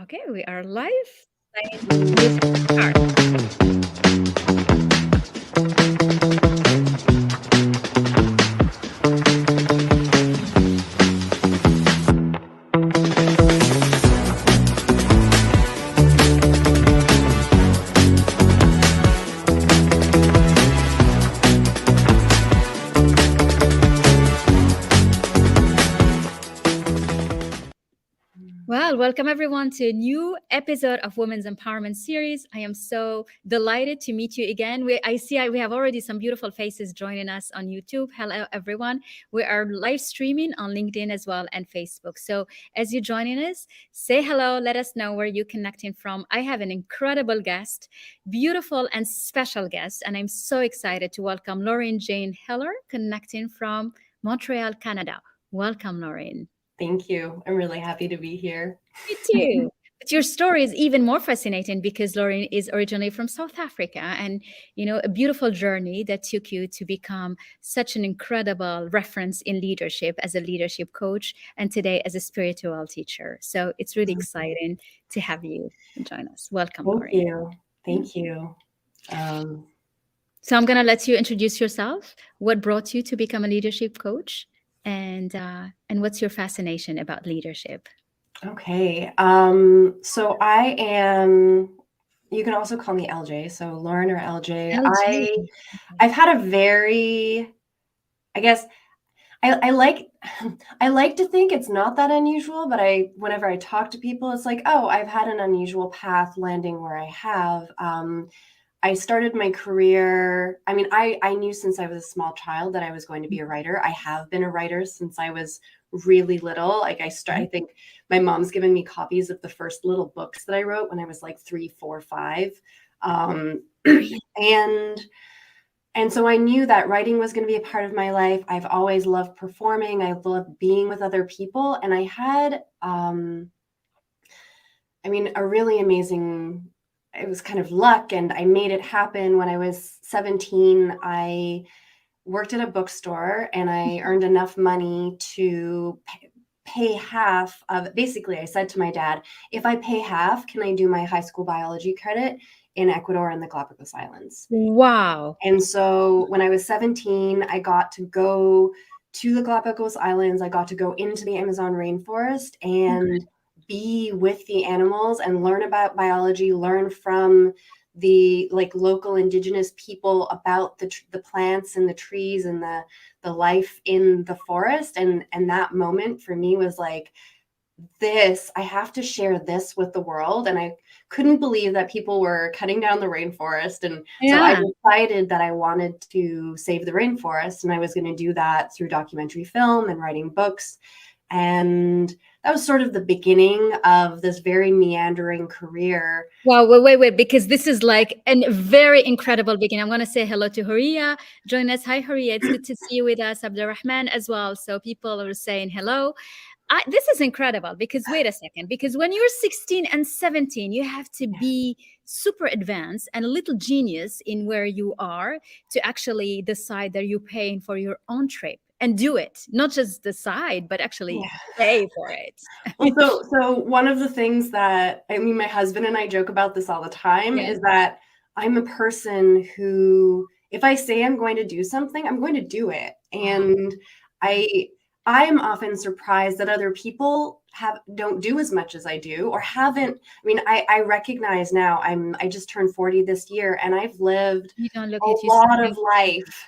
Okay, we are live. Music start. Well, welcome everyone to a new episode of Women's Empowerment Series. I am so delighted to meet you again. We have already some beautiful faces joining us on YouTube. Hello, everyone. We are live streaming on LinkedIn as well and Facebook. So as you're joining us, say hello. Let us know where you're connecting from. I have an incredible guest, beautiful and special guest, and I'm so excited to welcome Lauren Jane Heller, connecting from Montreal, Canada. Welcome, Lauren. Thank you. I'm really happy to be here. Me too. But your story is even more fascinating because Lauren is originally from South Africa and, a beautiful journey that took you to become such an incredible reference in leadership as a leadership coach and today as a spiritual teacher. So it's really exciting to have you join us. Welcome, Lauren. Thank you. So I'm going to let you introduce yourself. What brought you to become a leadership coach? And what's your fascination about leadership? Okay. So I am, you can also call me LJ. So Lauren or LJ. LJ. I've had a very, I guess, I like to think it's not that unusual, but whenever I talk to people, it's like, oh, I've had an unusual path landing where I have. I started my career. I mean, I knew since I was a small child that I was going to be a writer. I have been a writer since I was really little. Like I think my mom's given me copies of the first little books that I wrote when I was like 3, 4, 5. And so I knew that writing was going to be a part of my life. I've always loved performing. I love being with other people. And I had, a really amazing, it was kind of luck, and I made it happen. When I was 17, I worked at a bookstore and I earned enough money to pay half of, basically I said to my dad, if I pay half, can I do my high school biology credit in Ecuador and the Galapagos Islands? Wow. And so when I was 17, I got to go to the Galapagos Islands. I got to go into the Amazon rainforest and be with the animals and learn about biology, learn from the local indigenous people about the plants and the trees and the life in the forest. And that moment for me was like, I have to share this with the world. And I couldn't believe that people were cutting down the rainforest. And so I decided that I wanted to save the rainforest, and I was going to do that through documentary film and writing books. And that was sort of the beginning of this very meandering career. Wow, wait, because this is like a very incredible beginning. I'm going to say hello to Horia. Join us. Hi, Horia. It's good to see you with us. Abdurrahman as well. So people are saying hello. This is incredible because wait a second, because when you're 16 and 17, you have to be super advanced and a little genius in where you are to actually decide that you're paying for your own trip and do it, not just decide, but actually pay for it. Well, so one of the things that, my husband and I joke about this all the time is that I'm a person who, if I say I'm going to do something, I'm going to do it. And I'm often surprised that other people don't do as much as I do or haven't. I recognize now I just turned 40 this year, and I've lived a lot of life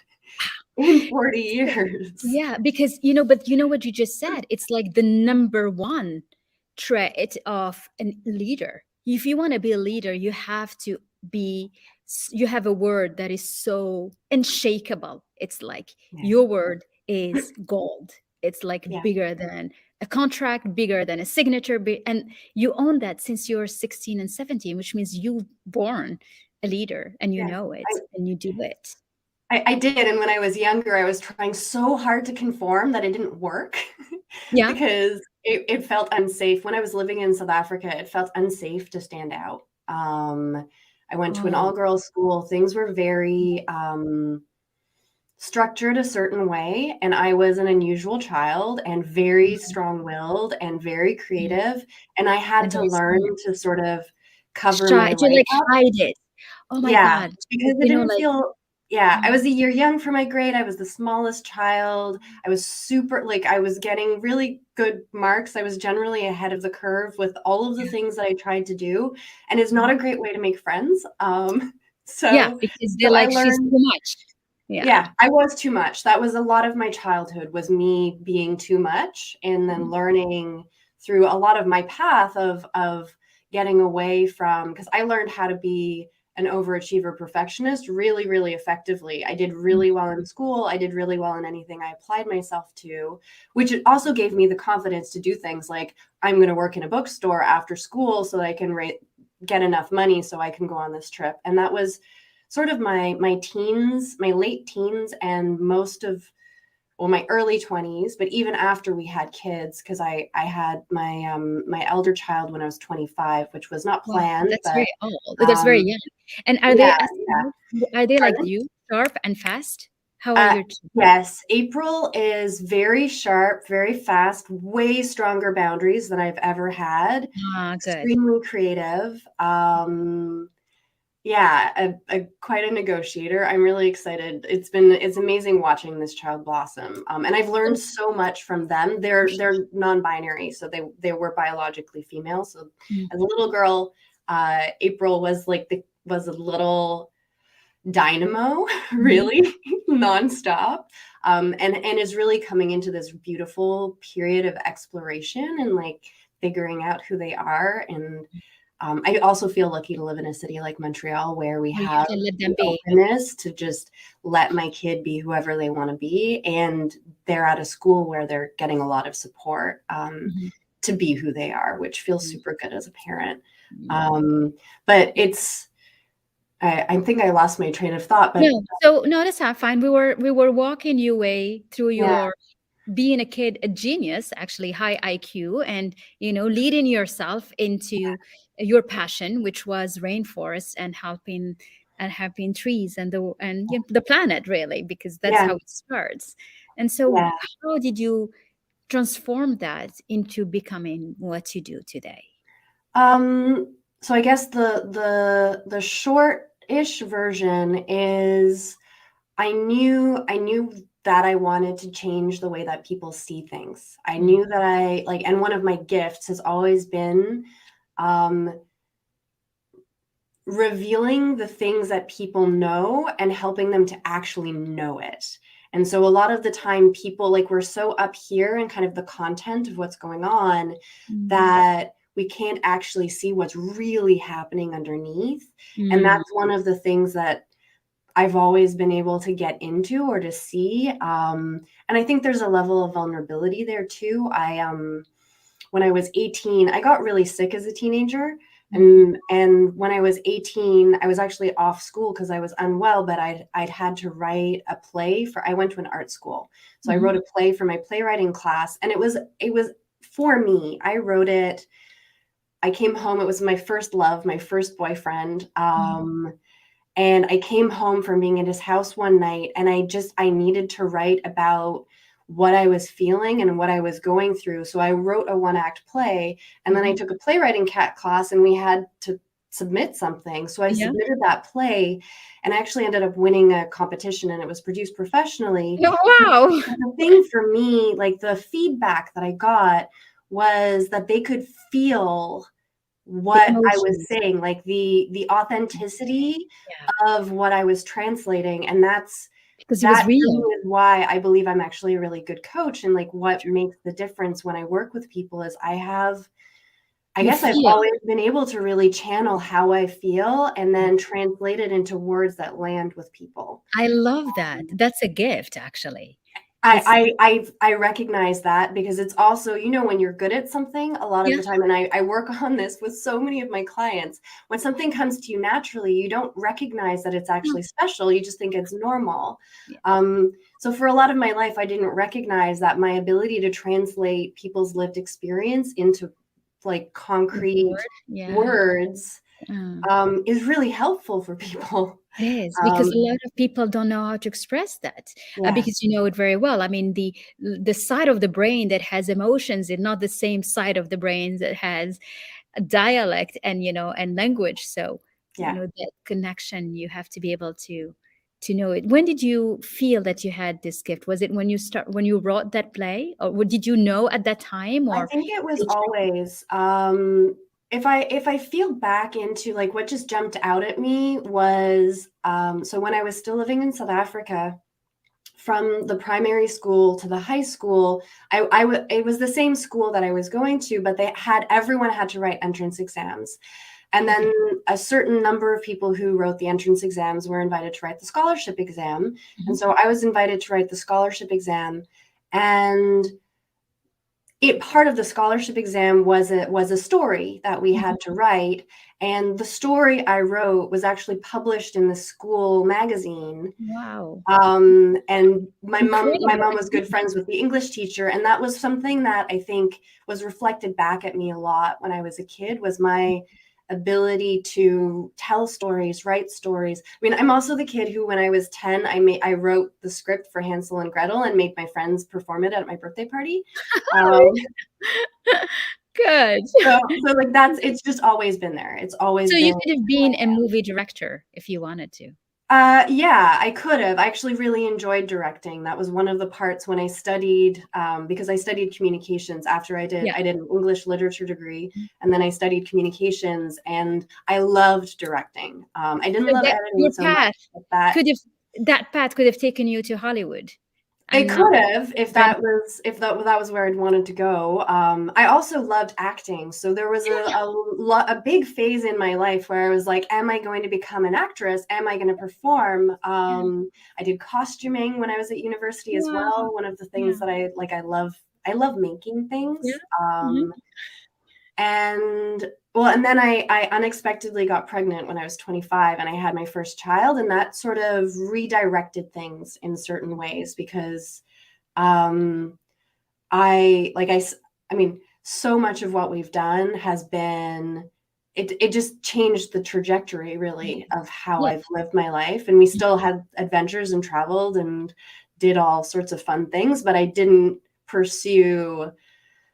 in 40 years. Yeah, because, but you know what you just said? It's like the number one trait of a leader. If you want to be a leader, you have a word that is so unshakable. It's like your word is gold. It's like bigger than a contract, bigger than a signature. And you own that since you're 16 and 17, which means you're born a leader and you know it and you do it. I did. And when I was younger, I was trying so hard to conform that it didn't work because it felt unsafe. When I was living in South Africa, it felt unsafe to stand out. I went to an all-girls school. Things were very structured a certain way, and I was an unusual child and very strong-willed and very creative, and I had And to very learn smart. to sort of cover Try my to light like up. hide it. Oh my Yeah, God. because it You know, didn't like, feel. Yeah, I mm, was a year young for my grade. I was the smallest child. I was super, like, I was getting really good marks. I was generally ahead of the curve with all of the yeah. things that I tried to do, and it's not Mhm. a great way to make friends. Yeah, So because they're so I like, she's too learned. much. Yeah. Yeah, I was too much. That was a lot of my childhood, was me being too much, and then Mhm. learning through a lot of my path of getting away from, because I learned how to be an overachiever perfectionist really, really effectively. I did Mhm. really well in school. I did really well in anything I applied myself to, which it also gave me the confidence to do things like, I'm going to work in a bookstore after school so that I can get enough money so I can go on this trip. And that was sort of my teens, my late teens, and most of, well, my early 20s, but even after we had kids, because I had my elder child when I was 25, which was not Wow, planned, that's but very old. That's very young. And are yeah, they as yeah. are they like Pardon? you, sharp and fast? How are Uh, your yes, April is very sharp, very fast, way stronger boundaries than I've ever had. good. Extremely creative. Yeah, quite a negotiator. I'm really excited. It's amazing watching this child blossom. And I've learned So so much from them. They're non-binary, so they were biologically female. So mm, as a little girl, April was was a little dynamo, mhm. really nonstop. And is really coming into this beautiful period of exploration and like figuring out who they are. And I also feel lucky to live in a city like Montreal where we Or you have can let them the be. openness to just let my kid be whoever they want to be. And they're at a school where they're getting a lot of support Mhm. to be who they are, which feels Mm, super good as a parent. mm. But I think I lost my train of thought, but No, so no, that's not fine. We were walking you way through yeah, your being a kid, a genius, actually high IQ, and leading yourself into your passion, which was rainforest and helping trees and the planet, really, because that's yeah, how it starts. And so, yeah. how did you transform that into becoming what you do today? So I guess the short-ish version is I knew that I wanted to change the way that people see things. I Mm, knew that I like, and one of my gifts has always been um, revealing the things that people know and helping them to actually know it. And so a lot of the time, people, like, we're so up here in kind of the content of what's going on mm, that we can't actually see what's really happening underneath. And mm. that's one of the things that I've always been able to get into or to see. And I think there's a level of vulnerability there too. When I was 18, I got really sick as a teenager. Mm, And when I was 18, I was actually off school because I was unwell, but I'd had to write a play for, I went to an art school. So I mhm, wrote a play for my playwriting class, and it was for me. I wrote it. I came home. It was my first love, my first boyfriend. mm. And I came home from being at his house one night, and I needed to write about what I was feeling and what I was going through. So I wrote a one-act play, and then I Mhm. took a playwriting class, and we had to submit something. So I Yeah. submitted that play, and I actually ended up winning a competition, and it was produced professionally. Oh, wow. But the thing for me, like the feedback that I got, was that they could feel The what I was emotions. saying, like the authenticity Yeah, of what I was translating. And because it was that for me real. is why I believe I'm actually a really good coach. And like what makes the difference when I work with people is I You guess I've feel. always been able to really channel how I feel and then translate it into words that land with people. I love that. That's a gift, actually. It's I recognize that because it's also, when you're good at something a lot of yeah, the time, and I work on this with so many of my clients, when something comes to you naturally, you don't recognize that it's no, actually special. You just think it's normal. yeah, So for a lot of my life, I didn't recognize that my ability to translate people's lived experience into like into concrete word. Yeah. words Uh, is really helpful for people. it is because a Um, lot of people don't know how to express that, yeah, because you know it very well. I mean, the side of the brain that has emotions is not the same side of the brain that has a dialect and and language. So yeah. that connection, you have to be able to know it. When did you feel that you had this gift? Was it when you wrote that play, or did you know at that time, I or think it was did you? always, if I feel back into like what just jumped out at me was, so when I was still living in South Africa, from the primary school to the high school, it was the same school that I was going to, but everyone had to write entrance exams. And then Okay. a certain number of people who wrote the entrance exams were invited to write the scholarship exam. And Mhm. so I was invited to write the scholarship exam. And part of the scholarship exam was a story that we Mhm. had to write. And the story I wrote was actually published in the school magazine. Wow. And my mom Incredible. was good friends with the English teacher, and that was something that I think was reflected back at me a lot when I was a kid, was my ability to tell stories, write stories. I mean, I'm also the kid who, when I was 10, I wrote the script for Hansel and Gretel and made my friends perform it at my birthday party. Um, Good. so like it's just always been there. It's always So you been. could have been a movie director if you wanted to. Yeah, I could have. I actually really enjoyed directing. That was one of the parts when I studied, because I studied communications after Yeah. I did an English literature degree, and then I studied communications, and I loved directing. I didn't So love that editing your so much, path but that could have that path could have taken you to Hollywood it and not could have, been. if that was where I'd wanted to go. I also loved acting, so there was a big phase in my life where I was like, "Am I going to become an actress? Am I going to perform?" Yeah. I did costuming when I was at university as Wow. well. One of the Yeah. things that I love making Yeah. things. Mhm. And well, and then I unexpectedly got pregnant when I was 25, and I had my first child, and that sort of redirected things in certain ways because um, I mean, so much of what we've done has been, it just changed the trajectory really of how Yeah. I've lived my life. And we still had adventures and traveled and did all sorts of fun things, but I didn't pursue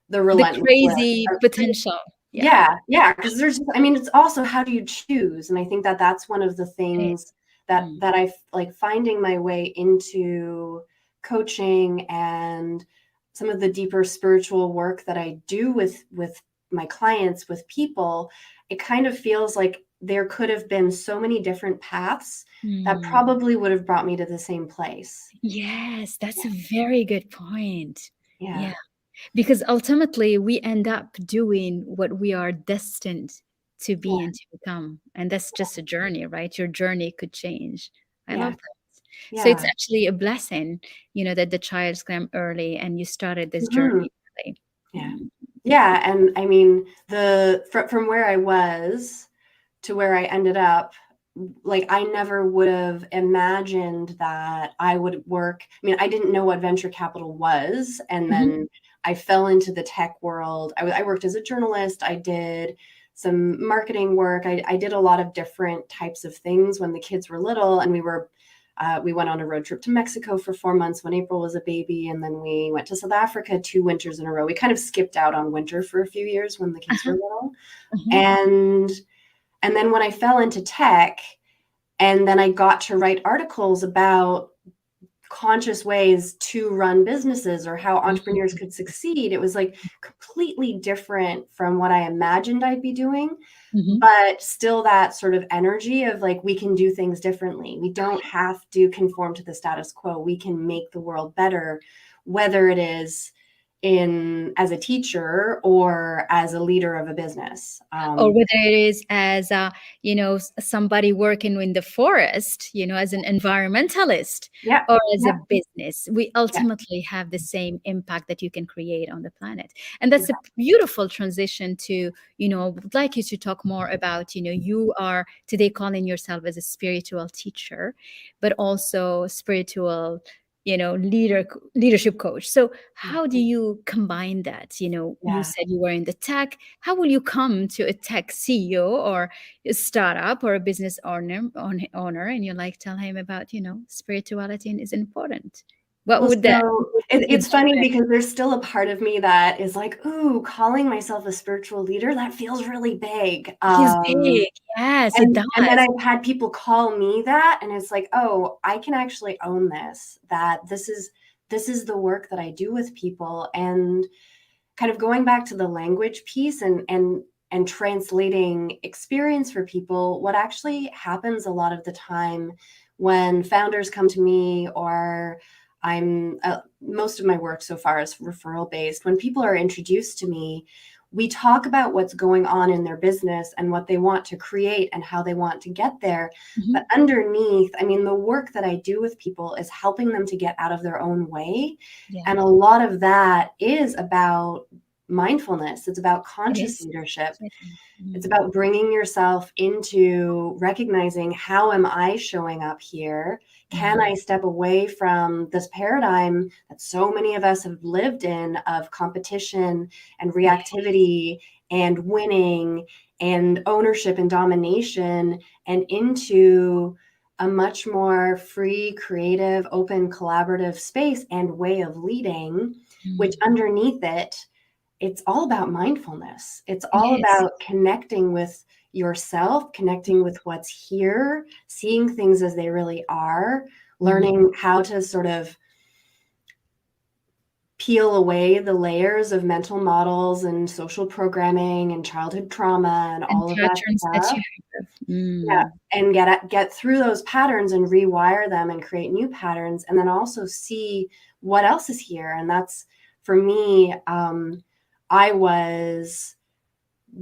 the The relentlessness crazy of potential. Yeah. yeah, because I mean, it's also how do you choose? And I think that that's one of the It things is. Mm. that I like finding my way into coaching and some of the deeper spiritual work that I do with my clients, with people. It kind of feels like there could have been so many different paths that Mm. probably would have brought me to the same place. Yes, that's a very good point. Yeah, Yeah. Because ultimately we end up doing what we are destined to yeah, be and to become. And that's just a journey, right? Your journey could change. I love yeah, that. So it's yeah. actually a blessing, that the child came early and you started this Hmm. journey early. Yeah. Mm. Yeah, and I mean, from where I was to where I ended up, like I never would have imagined that I would work. I mean, I didn't know what venture capital was, and Mhm. then I fell into the tech world. I worked as a journalist. I did some marketing work. I did a lot of different types of things when the kids were little, and we went on a road trip to Mexico for 4 months when April was a baby, and then we went to South Africa 2 winters in a row. We kind of skipped out on winter for a few years when the kids were Uh-huh. little, Uh-huh. and then when I fell into tech, and then I got to write articles about conscious ways to run businesses or how entrepreneurs Mhm. could succeed. It was like completely different from what I imagined I'd be doing, Mhm. but still that sort of energy of like, we can do things differently. We don't have to conform to the status quo. We can make the world better, whether it is in as a teacher or as a leader of a business. Or whether it is as somebody working in the forest, as an environmentalist, Yeah, or as a yeah, business, we yeah, ultimately have the same impact that you can create on the planet. And that's a exactly. beautiful transition to, would like you to talk more about, you are today calling yourself as a spiritual teacher, but also spiritual leadership coach. So how do you combine that? You Yeah. said you were in the tech. How will you come to a tech CEO or a startup or a business owner, and you like tell him about spirituality and is important? What Well, would that so would he it's jump funny in? because there's still a part of me that is like, ooh, calling myself a spiritual leader, that feels really big. He's big. Yes, it And then does. I've had people call me that, and it's like, oh, I can actually own this, that this is the work that I do with people. And kind of going back to the language piece and translating experience for people, what actually happens a lot of the time when founders come to me, or I'm most of my work so far is referral based. When people are introduced to me, we talk about what's going on in their business and what they want to create and how they want to get there. Mhm. But underneath, I mean, the work that I do with people is helping them to get out of their own way. Yeah, And a lot of that is about mindfulness. It's about it conscious is. leadership. Certainly. It's Mm. about bringing yourself into recognizing, how am I showing up here? Can Mm. I step away from this paradigm that so many of us have lived in of competition and Yeah. reactivity and winning and ownership and domination, and into a much more free, creative, open, collaborative space and way of leading, which Mm. underneath it, it's all about mindfulness. It's It all is. about connecting with yourself, connecting with what's here, seeing things as they really are, Mm. learning how to sort of peel away the layers of mental models and social programming and childhood trauma and And all of that patterns that stuff. you have. Yeah, Mm. and get through those patterns and rewire them and create new patterns, and then also see what else is here. And that's, for me, I was,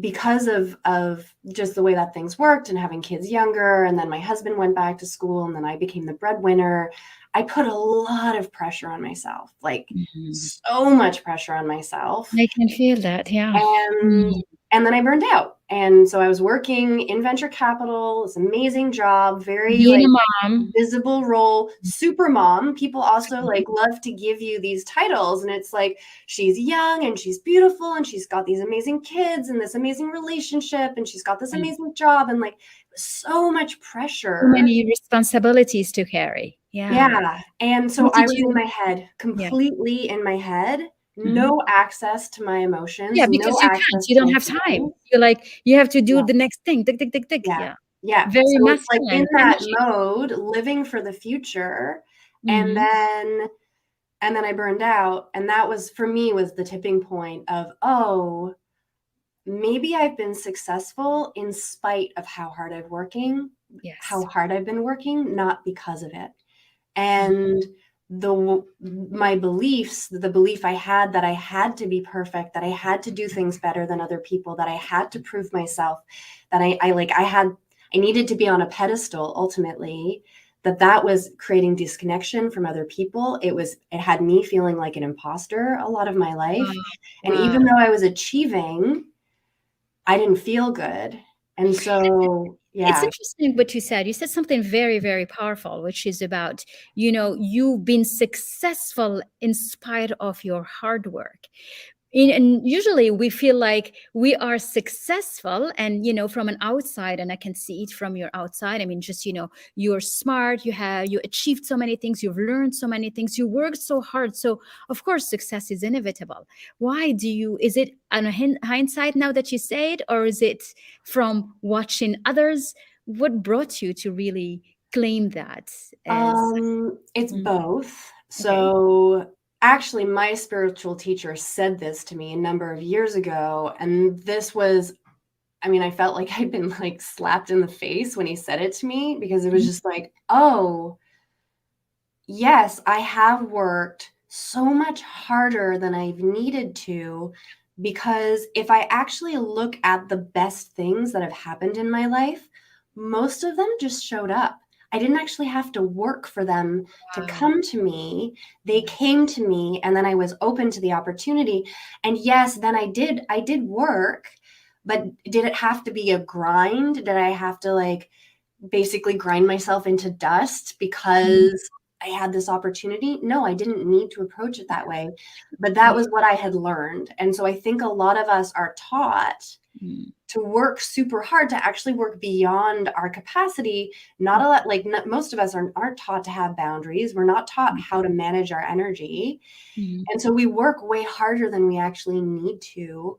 because of just the way that things worked and having kids younger, and then my husband went back to school, and then I became the breadwinner, I put a lot of pressure on myself, like Mhm. so much pressure on myself. I can feel that. Yeah. And Mm. and then I burned out. And so I was working in venture capital, this amazing job, very Being like a mom. visible role, super mom. People also like love to give you these titles, and it's like, she's young and she's beautiful and she's got these amazing kids and this amazing relationship and she's got this Mm. amazing job, and like so much Too pressure. many responsibilities to carry. Yeah. Yeah, and so How I did was in you? my head, Yeah. completely in my head, Mhm. no access to my emotions, Yeah, no because you can't. access You to don't my have time. feelings. You're like, you have to do Yeah. the next thing. Tick, tick, tick, tick. Yeah. Yeah. Yeah. Very So it's like in masculine. Time that machine. mode, living for the future. And Mhm. then and then I burned out. And that was, for me, was the tipping point of, oh, maybe I've been successful in spite of how Yes. hard I've been working, not because of it. Mm. And my beliefs, the belief I had that I had to be perfect, that I had to do things better than other people, that I had to prove myself, that I needed to be on a pedestal ultimately, that was creating disconnection from other people. It had me feeling like an imposter a lot of my life. Wow. And Wow. even though I was achieving, I didn't feel good. And so, It's yeah. interesting what you said. You said something very, very powerful, which is about, you've been successful in spite of your hard work. And usually we feel like we are successful, and from an outside, and I can see it from your outside. I mean, just you're smart, you achieved so many things, you've learned so many things, you worked so hard, so of course success is inevitable. Why do you is it on a hindsight now that you say it, or is it from watching others? What brought you to really claim that as? It's Mm. both. Okay. So actually, my spiritual teacher said this to me a number of years ago. And this was, I mean, I felt like I'd been like slapped in the face when he said it to me, because it was Mhm. just like, oh, yes, I have worked so much harder than I've needed to, because if I actually look at the best things that have happened in my life, most of them just showed up. I didn't actually have to work for them to Wow. come to me. They Yeah. came to me, and then I was open to the opportunity. And yes, then I did work, but did it have to be a grind? Did I have to like basically grind myself into dust Mhm. because I had this opportunity. No, I didn't need to approach it that way, but that was what I had learned. And so I think a lot of us are taught to work super hard, to actually work beyond our capacity. Not a lot, like most of us aren't taught to have boundaries. We're not taught how to manage our energy. And so we work way harder than we actually need to.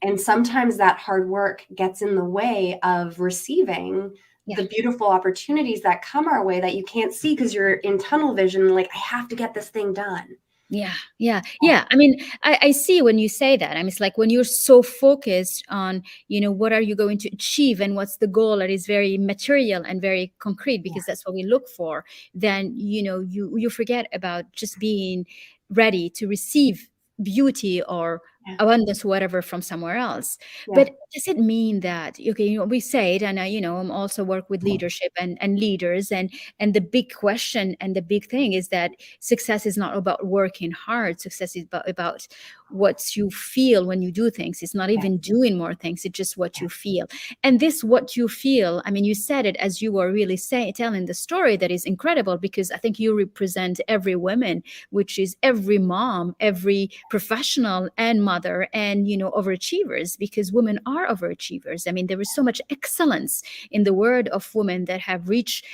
And sometimes that hard work gets in the way of receiving the beautiful opportunities that come our way that you can't see because you're in tunnel vision, like, I have to get this thing done. Yeah. I mean, I see when you say that. I mean, it's like when you're so focused on, what are you going to achieve and what's the goal that is very material and very concrete, because that's what we look for. Then, you forget about just being ready to receive beauty or abundance, whatever, from somewhere else. But does it mean that, okay, we say it, and I'm also work with leadership and leaders, and the big question and the big thing is that success is not about working hard. Success is about what you feel when you do things. It's not even doing more things. It's just what you feel. And this, what you feel, I mean, you said it as you were really telling the story, that is incredible, because I think you represent every woman, which is every mom, every professional and mother, and, overachievers, because women are overachievers. I mean, there is so much excellence in the world of women that have reached,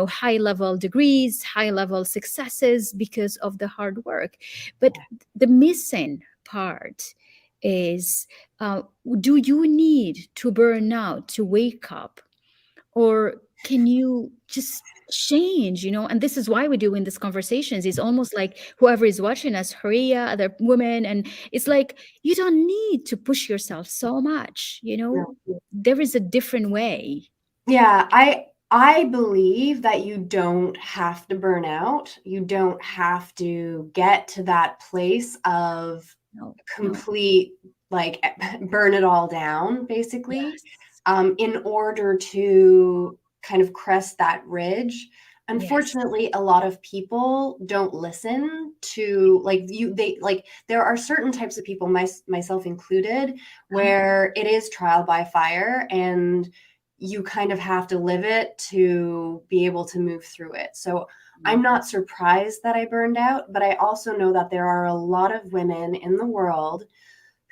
high level degrees, high level successes because of the hard work. But the missing part is, do you need to burn out to wake up, or can you just change? And this is why we're doing these conversations. It's almost like whoever is watching us, Haria, other women, and it's like, you don't need to push yourself so much. There is a different way. I believe that you don't have to burn out. You don't have to get to that place of complete, like, burn it all down, basically, in order to kind of crest that ridge. Unfortunately, a lot of people don't listen to, there are certain types of people, myself included, where it is trial by fire, and you kind of have to live it to be able to move through it. So I'm not surprised that I burned out, but I also know that there are a lot of women in the world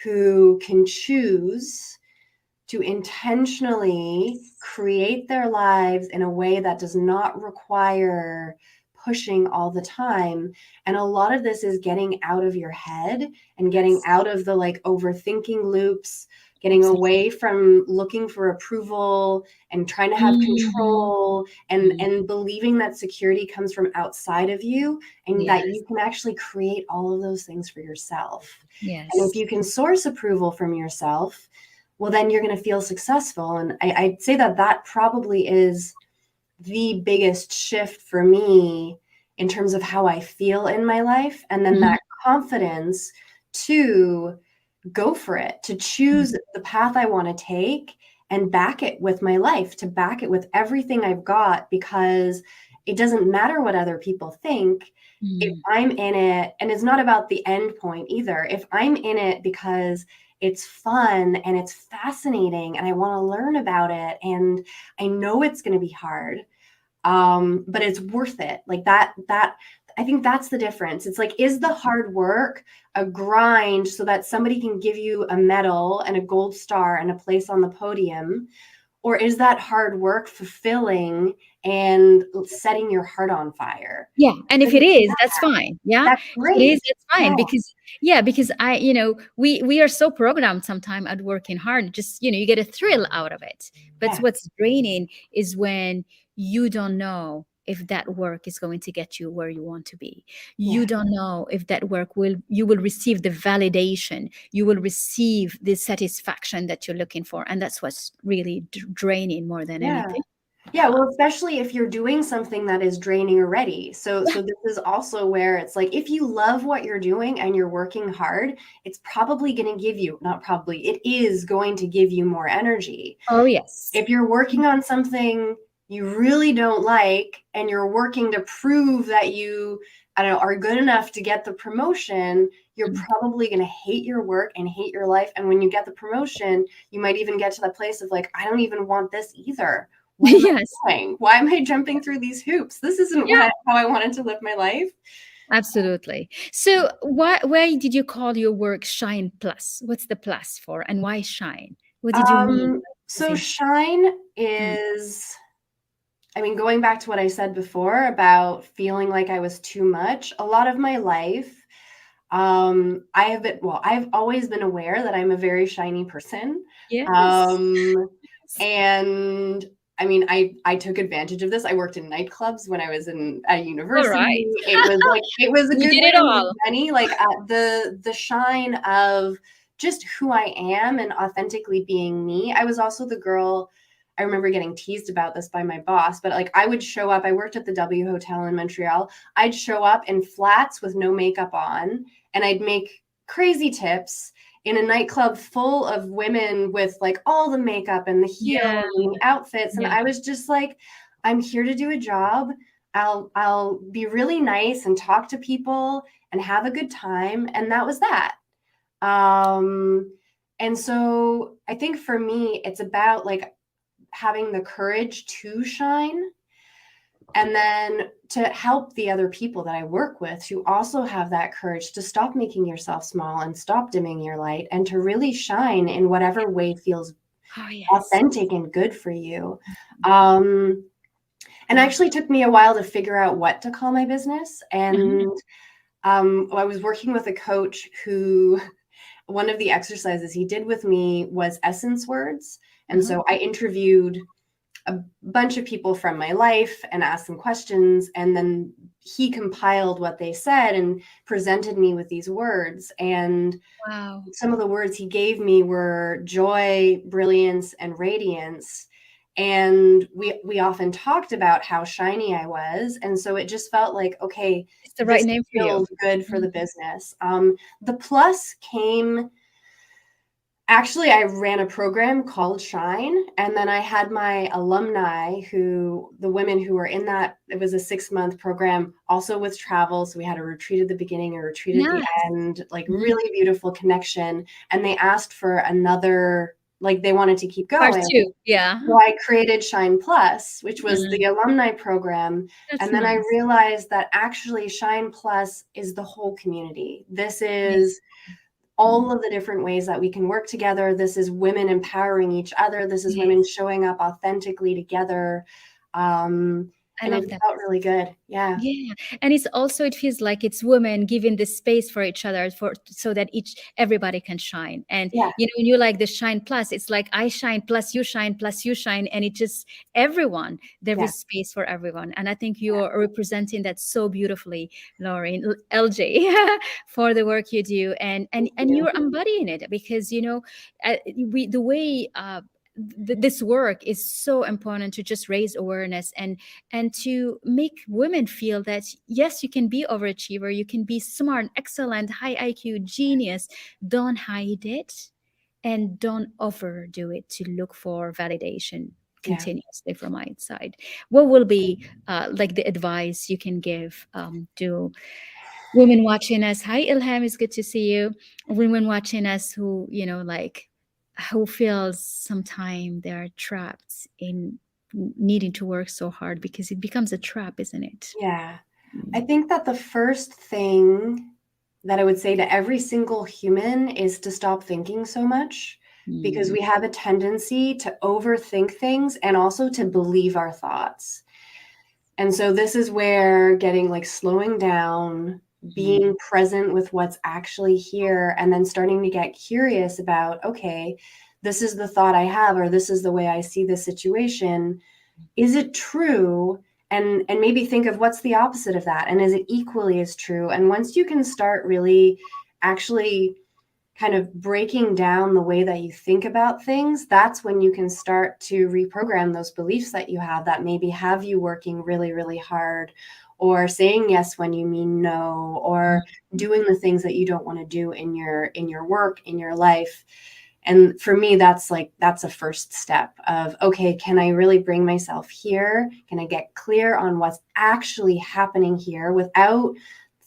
who can choose to intentionally create their lives in a way that does not require pushing all the time. And a lot of this is getting out of your head and getting out of the overthinking loops, getting away from looking for approval and trying to have control, and believing that security comes from outside of you, and that you can actually create all of those things for yourself. And if you can source approval from yourself, well, then you're going to feel successful. And I'd say that probably is the biggest shift for me in terms of how I feel in my life. And then that confidence to go for it, to choose the path I want to take and back it with my life, to back it with everything I've got, because it doesn't matter what other people think. If I'm in it, and it's not about the end point either, if I'm in it because it's fun and it's fascinating and I want to learn about it, and I know it's going to be hard, but it's worth it. Like that, I think that's the difference. It's like, is the hard work a grind so that somebody can give you a medal and a gold star and a place on the podium? Or is that hard work fulfilling and setting your heart on fire? Yeah. And if it is, that's fine. Yeah. That's great. If it is, that's fine. Because we are so programmed sometimes at working hard. Just, you get a thrill out of it. But what's draining is when you don't know if that work is going to get you where you want to be. You don't know if that work you will receive the validation, you will receive the satisfaction that you're looking for. And that's what's really draining more than anything. Yeah, well, especially if you're doing something that is draining already. So this is also where it's like, if you love what you're doing and you're working hard, it's probably going to give you, not probably, it is going to give you more energy. Oh, yes. If you're working on something you really don't like, and you're working to prove that you, are good enough to get the promotion, you're probably going to hate your work and hate your life. And when you get the promotion, you might even get to that place of like, I don't even want this either. what am Yes. I doing? Why am I jumping through these hoops? This isn't Yeah. how I wanted to live my life. Absolutely. So, why did you call your work Shine Plus? What's the plus for, and why shine? What did you mean by So using? shine Mm, is, I mean, going back to what I said before about feeling like I was too much, a lot of my life, I've always been aware that I'm a very shiny person. yes. Um, and I mean, I took advantage of this. I worked in nightclubs when I was at All university. right. It was a You good did way it to make all. money. Like the shine of just who I am and authentically being me. I was also the girl. I remember getting teased about this by my boss, but like I would show up. I worked at the W Hotel in Montreal. I'd show up in flats with no makeup on, and I'd make crazy tips in a nightclub full of women with like all the makeup and the Yeah. heels and the outfits. And Yeah. I was just like, I'm here to do a job. I'll be really nice and talk to people and have a good time. And that was that. Um, and so I think for me, it's about like having the courage to shine, and then to help the other people that I work with to also have that courage to stop making yourself small and stop dimming your light and to really shine in whatever way feels Oh, yes. authentic and good for you. Um, and actually took me a while to figure out what to call my business. Uh-huh. And I was working with a coach who, one of the exercises he did with me was essence words. And Uh-huh. so I interviewed a bunch of people from my life and asked them questions. And then he compiled what they said and presented me with these words. And Wow. some of the words he gave me were joy, brilliance, and radiance. And we often talked about how shiny I was. And so it just felt like, okay, It's the right this name for you. feels good for the Mhm. business. The plus came. Actually, I ran a program called Shine, and then I had my alumni the women who were in that, it was a 6-month program, also with travel. So we had a retreat at the beginning, a retreat at the Nice. end, like Mhm. really beautiful connection. And they asked for another, like they wanted to keep Part going. two. Yeah. So I created Shine Plus, which was Mm, the alumni program. that's And then I nice. realized that actually Shine Plus is the whole community. This Yes. is Mm, all of the different ways that we can work together. This is women empowering each other. This is women yes. showing up authentically together. Um, I and it love that. felt really good. Yeah. Yeah, and it's also it feels like it's women giving the space for each other for so that everybody can shine. And Yeah. when you like the shine plus, it's like I shine plus you shine, and it just everyone there Yeah. is space for everyone. And I think you're representing that so beautifully, Lauren LJ, for the work you do, and Thank and you. you're embodying it because we the way. This work is so important to just raise awareness and to make women feel that yes, you can be overachiever, you can be smart, excellent, high IQ, genius. Don't hide it, and don't overdo it to look for validation Yeah. continuously from outside. What will be like the advice you can give to women watching us? Hi Ilham, it's good to see you. Women watching us who like who feels sometimes they are trapped in needing to work so hard because it becomes a trap, isn't it? Yeah. I Mm, think that the first thing that I would say to every single human is to stop thinking so much, because mm, we have a tendency to overthink things and also to believe our thoughts. And so this is where getting like slowing down, mm. being present with what's actually here, and then starting to get curious about, okay, this is the thought I have, or this is the way I see the situation. Is it true? And maybe think of what's the opposite of that. And is it equally as true? And once you can start really actually kind of breaking down the way that you think about things, that's when you can start to reprogram those beliefs that you have that maybe have you working really, really hard, or saying yes when you mean no, or doing the things that you don't want to do in your work, in your life. And for me, that's a first step of, okay, can I really bring myself here? Can I get clear on what's actually happening here without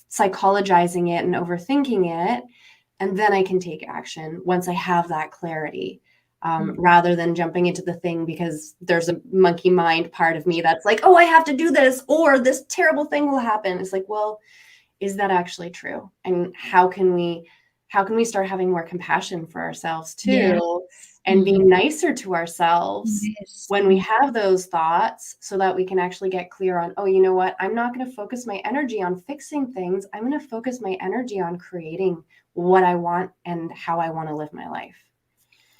psychologizing it and overthinking it? And then I can take action once I have that clarity. rather than jumping into the thing because there's a monkey mind part of me that's like, oh, I have to do this or this terrible thing will happen. It's like, well, is that actually true? And how can we start having more compassion for ourselves too, and be nicer to ourselves when we have those thoughts, so that we can actually get clear on, oh, you know what? I'm not going to focus my energy on fixing things. I'm going to focus my energy on creating what I want and how I want to live my life.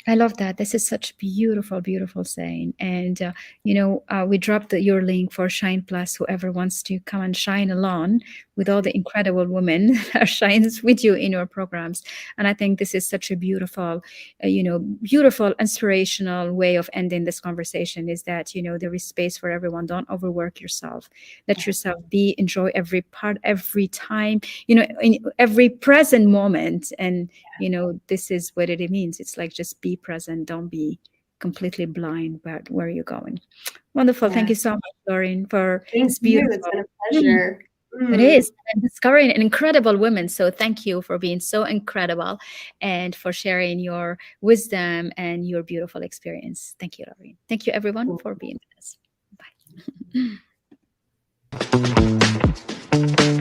I love that. This is such beautiful, beautiful saying. And, we dropped your link for Shine Plus, whoever wants to come and shine along with all the incredible women that shines with you in your programs. And I think this is such a beautiful, beautiful, inspirational way of ending this conversation, is that, there is space for everyone. Don't overwork yourself. Let yourself be, enjoy every part, every time, in every present moment. And, this is what it means. It's like, just be present. Don't be completely blind about where you're going. Wonderful. Yeah. Thank you so much, Lauren, for Thank this you. beautiful. It's been a pleasure. It is. And discovering an incredible woman. So thank you for being so incredible and for sharing your wisdom and your beautiful experience. Thank you, Lauren. Thank you, everyone, for being with us. Bye.